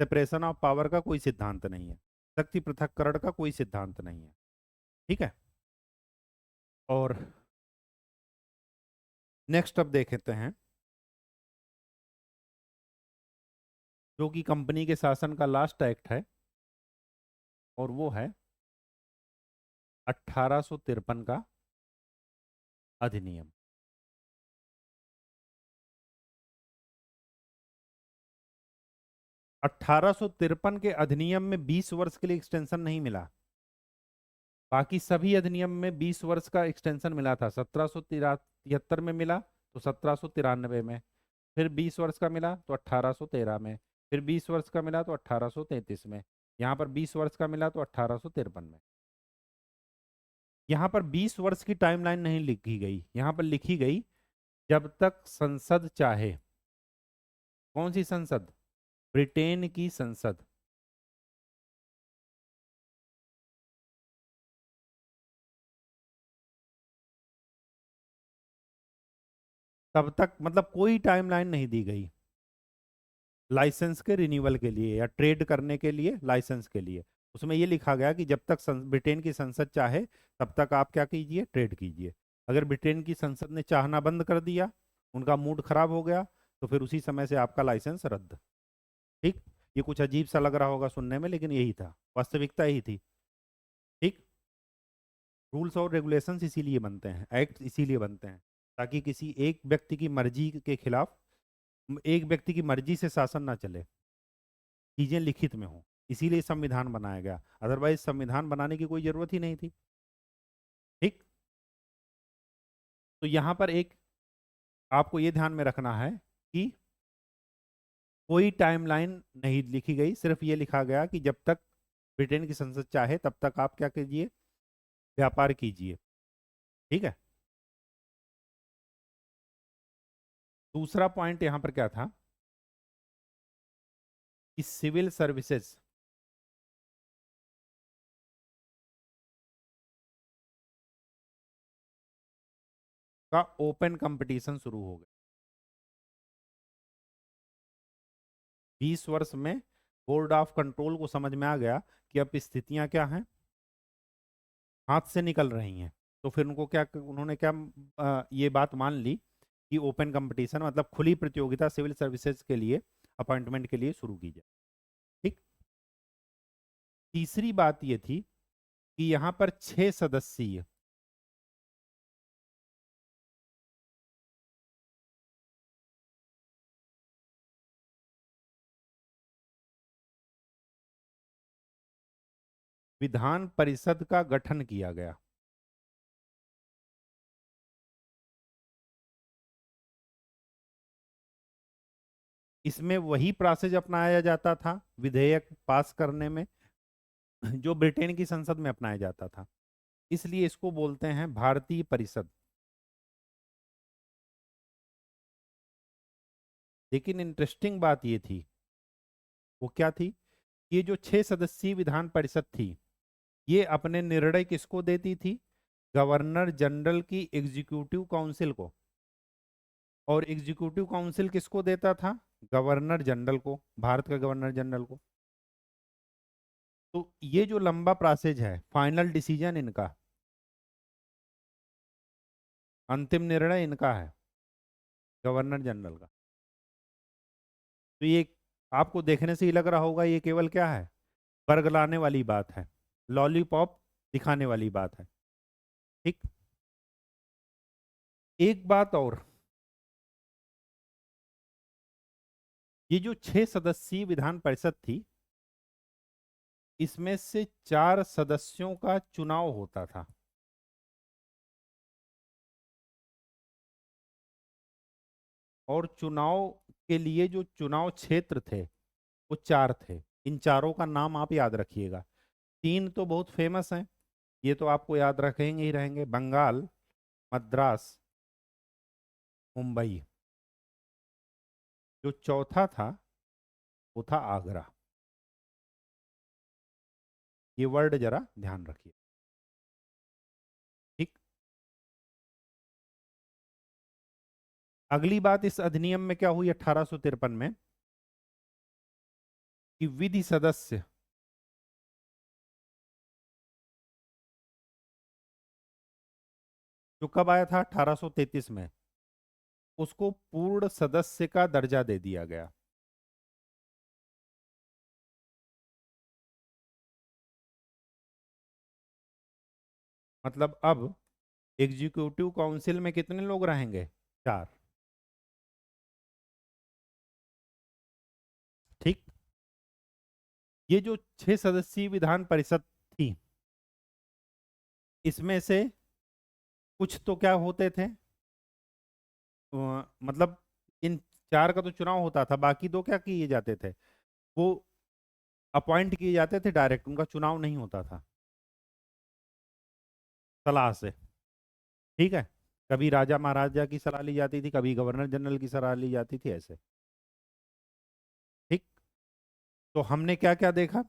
separation of power का कोई सिद्धांत नहीं है। शक्ति पृथक्करण का कोई सिद्धांत नहीं है। ठीक है। और नेक्स्ट अब देखते हैं, जो कि कंपनी के शासन का लास्ट एक्ट है, और वो है 1853 का अधिनियम। 1853 के अधिनियम में 20 वर्ष के लिए एक्सटेंशन नहीं मिला। बाकी सभी अधिनियम में 20 वर्ष का एक्सटेंशन मिला था। 1773 में मिला तो 1793 में, फिर 20 वर्ष का मिला तो 1813 में, फिर 20 वर्ष का मिला तो 1833 में, यहाँ पर 20 वर्ष का मिला तो 1853 में। यहाँ पर 20 वर्ष की टाइमलाइन नहीं लिखी गई, यहाँ पर लिखी गई जब तक संसद चाहे। कौन सी संसद? ब्रिटेन की संसद। तब तक, मतलब कोई टाइमलाइन नहीं दी गई लाइसेंस के रिन्यूअल के लिए या ट्रेड करने के लिए, लाइसेंस के लिए। उसमें ये लिखा गया कि जब तक ब्रिटेन की संसद चाहे तब तक आप क्या कीजिए? ट्रेड कीजिए। अगर ब्रिटेन की संसद ने चाहना बंद कर दिया, उनका मूड खराब हो गया, तो फिर उसी समय से आपका लाइसेंस रद्द। ठीक। ये कुछ अजीब सा लग रहा होगा सुनने में, लेकिन यही था, वास्तविकता यही थी। ठीक। रूल्स और रेगुलेशंस इसीलिए बनते हैं, एक्ट इसीलिए बनते हैं, ताकि किसी एक व्यक्ति की मर्जी के खिलाफ, एक व्यक्ति की मर्जी से शासन ना चले, चीजें लिखित में हो। इसीलिए संविधान बनाया गया, अदरवाइज संविधान बनाने की कोई जरूरत ही नहीं थी। ठीक। तो यहां पर एक आपको ये ध्यान में रखना है कि कोई टाइमलाइन नहीं लिखी गई, सिर्फ ये लिखा गया कि जब तक ब्रिटेन की संसद चाहे तब तक आप क्या कीजिए? व्यापार कीजिए। ठीक है। दूसरा पॉइंट यहां पर क्या था कि सिविल सर्विसेज का ओपन कंपटीशन शुरू हो गया। 20 वर्ष में बोर्ड ऑफ कंट्रोल को समझ में आ गया कि अब स्थितियां क्या हैं, हाथ से निकल रही हैं। तो फिर उनको क्या, उन्होंने क्या ये बात मान ली कि ओपन कंपटीशन, मतलब खुली प्रतियोगिता सिविल सर्विसेज के लिए, अपॉइंटमेंट के लिए शुरू की जाए। ठीक। तीसरी बात ये थी कि यहाँ पर 6 सदस्यीय विधान परिषद का गठन किया गया। इसमें वही प्रोसेस अपनाया जाता था विधेयक पास करने में जो ब्रिटेन की संसद में अपनाया जाता था, इसलिए इसको बोलते हैं भारतीय परिषद। लेकिन इंटरेस्टिंग बात ये थी वो क्या थी? ये जो 6 सदस्यीय विधान परिषद थी, ये अपने निर्णय किसको देती थी? गवर्नर जनरल की एग्जीक्यूटिव काउंसिल को। और एग्जीक्यूटिव काउंसिल किसको देता था? गवर्नर जनरल को, भारत का गवर्नर जनरल को। तो ये जो लंबा प्रोसेस है, फाइनल डिसीजन इनका, अंतिम निर्णय इनका है, गवर्नर जनरल का। तो ये आपको देखने से ही लग रहा होगा ये केवल क्या है? बरगलाने वाली बात है, लॉलीपॉप दिखाने वाली बात है। ठीक। एक बात और, ये जो 6 सदस्यीय विधान परिषद थी, इसमें से 4 सदस्यों का चुनाव होता था। और चुनाव के लिए जो चुनाव क्षेत्र थे वो 4 थे। इन चारों का नाम आप याद रखिएगा। 3 तो बहुत फेमस हैं, ये तो आपको याद रखेंगे ही रहेंगे, बंगाल, मद्रास, मुंबई। जो चौथा था वो था आगरा। ये वर्ड जरा ध्यान रखिए। ठीक। अगली बात इस अधिनियम में क्या हुई 1853 में, कि विधि सदस्य जो कब आया था 1833 में, उसको पूर्ण सदस्य का दर्जा दे दिया गया। मतलब अब एग्जीक्यूटिव काउंसिल में कितने लोग रहेंगे? 4। ठीक। ये जो 6 सदस्यीय विधान परिषद थी, इसमें से कुछ तो क्या होते थे, मतलब इन 4 का तो चुनाव होता था, बाकी 2 क्या किए जाते थे? वो अपॉइंट किए जाते थे डायरेक्ट, उनका चुनाव नहीं होता था, सलाह से। ठीक है। कभी राजा महाराजा की सलाह ली जाती थी, कभी गवर्नर जनरल की सलाह ली जाती थी, ऐसे। ठीक। तो हमने क्या क्या देखा?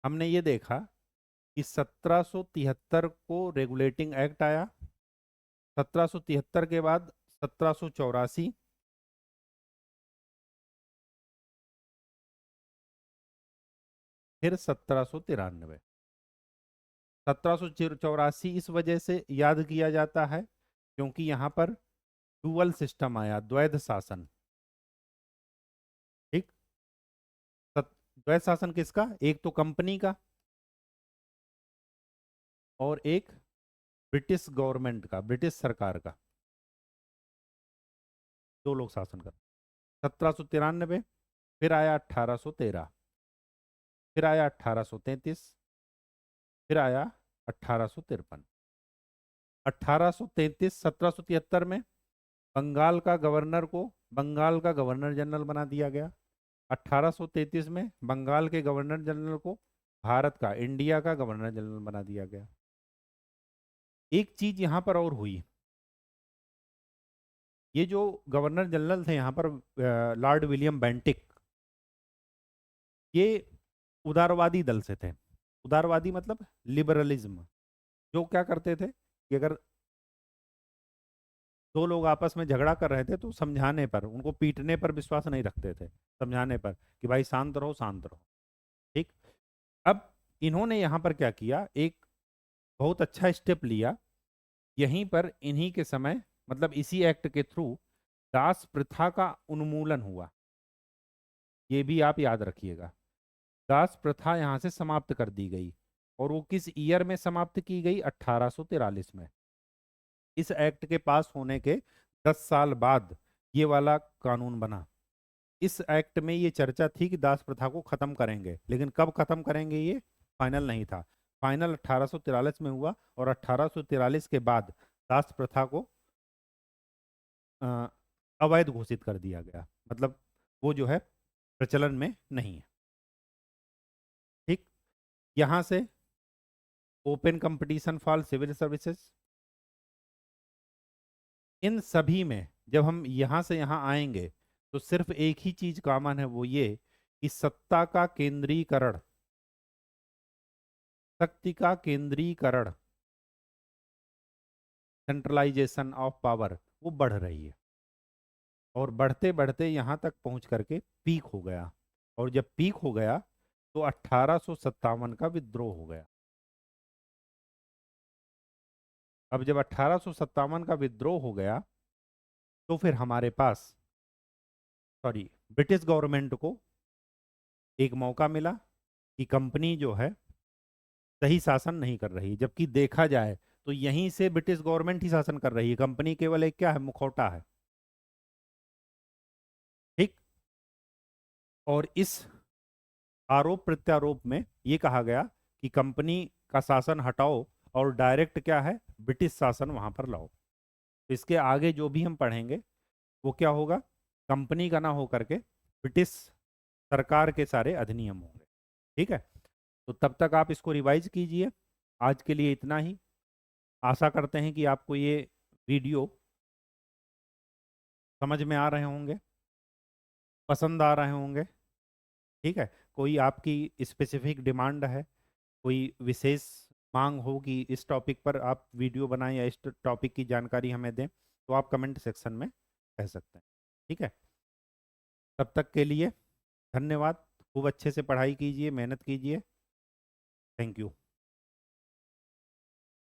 हमने ये देखा कि 1773 को रेगुलेटिंग एक्ट आया। 1773 के बाद 1784, फिर 1793। 1784 इस वजह से याद किया जाता है क्योंकि यहाँ पर डुअल सिस्टम आया, द्वैध शासन। ठीक। द्वैध शासन किसका? एक तो कंपनी का, और एक ब्रिटिश गवर्नमेंट का, ब्रिटिश सरकार का। 2 लोग शासन कर। 1793, फिर आया 1813, फिर आया 1833, फिर आया 1853। 1833, 1773 में बंगाल का गवर्नर को बंगाल का गवर्नर जनरल बना दिया गया। 1833 में बंगाल के गवर्नर जनरल को भारत का, इंडिया का गवर्नर जनरल बना दिया गया। एक चीज यहां पर और हुई, ये जो गवर्नर जनरल थे यहाँ पर, लॉर्ड विलियम बेंटिक, ये उदारवादी दल से थे। उदारवादी मतलब लिबरलिज्म। जो क्या करते थे कि अगर 2 लोग आपस में झगड़ा कर रहे थे तो समझाने पर, उनको पीटने पर विश्वास नहीं रखते थे, समझाने पर कि भाई शांत रहो, शांत रहो। ठीक। अब इन्होंने यहाँ पर क्या किया, एक बहुत अच्छा स्टेप लिया। यहीं पर इन्हीं के समय, मतलब इसी एक्ट के थ्रू दास प्रथा का उन्मूलन हुआ। ये भी आप याद रखिएगा। दास प्रथा यहाँ से समाप्त कर दी गई। और वो किस ईयर में समाप्त की गई? 1843 में। इस एक्ट के पास होने के 10 साल बाद ये वाला कानून बना। इस एक्ट में ये चर्चा थी कि दास प्रथा को खत्म करेंगे, लेकिन कब खत्म करेंगे ये फाइनल नहीं था। फाइनल 1843 में हुआ, और 1843 के बाद दास प्रथा को अ, अवैध घोषित कर दिया गया। मतलब वो जो है प्रचलन में नहीं है। ठीक। यहां से open competition for civil services, इन सभी में जब हम यहाँ से यहाँ आएंगे तो सिर्फ एक ही चीज कॉमन है, वो ये कि सत्ता का केंद्रीकरण, शक्ति का केंद्रीकरण, सेंट्रलाइजेशन ऑफ पावर, वो बढ़ रही है। और बढ़ते बढ़ते यहाँ तक पहुंच करके पीक हो गया। और जब पीक हो गया तो 1857 का विद्रोह हो गया। अब जब 1857 का विद्रोह हो गया तो फिर हमारे पास, सॉरी, ब्रिटिश गवर्नमेंट को एक मौका मिला कि कंपनी जो है सही शासन नहीं कर रही, जबकि देखा जाए तो यहीं से ब्रिटिश गवर्नमेंट ही शासन कर रही है, कंपनी केवल एक क्या है, मुखौटा है। ठीक। और इस आरोप प्रत्यारोप में ये कहा गया कि कंपनी का शासन हटाओ और डायरेक्ट क्या है, ब्रिटिश शासन वहां पर लाओ। तो इसके आगे जो भी हम पढ़ेंगे वो क्या होगा, कंपनी का ना हो करके ब्रिटिश सरकार के सारे अधिनियम होंगे। ठीक है। तो तब तक आप इसको रिवाइज कीजिए। आज के लिए इतना ही। आशा करते हैं कि आपको ये वीडियो समझ में आ रहे होंगे, पसंद आ रहे होंगे। ठीक है। कोई आपकी स्पेसिफिक डिमांड है, कोई विशेष मांग हो कि इस टॉपिक पर आप वीडियो बनाएं या इस टॉपिक की जानकारी हमें दें, तो आप कमेंट सेक्शन में कह सकते हैं। ठीक है। तब तक के लिए धन्यवाद। खूब अच्छे से पढ़ाई कीजिए, मेहनत कीजिए। Thank you.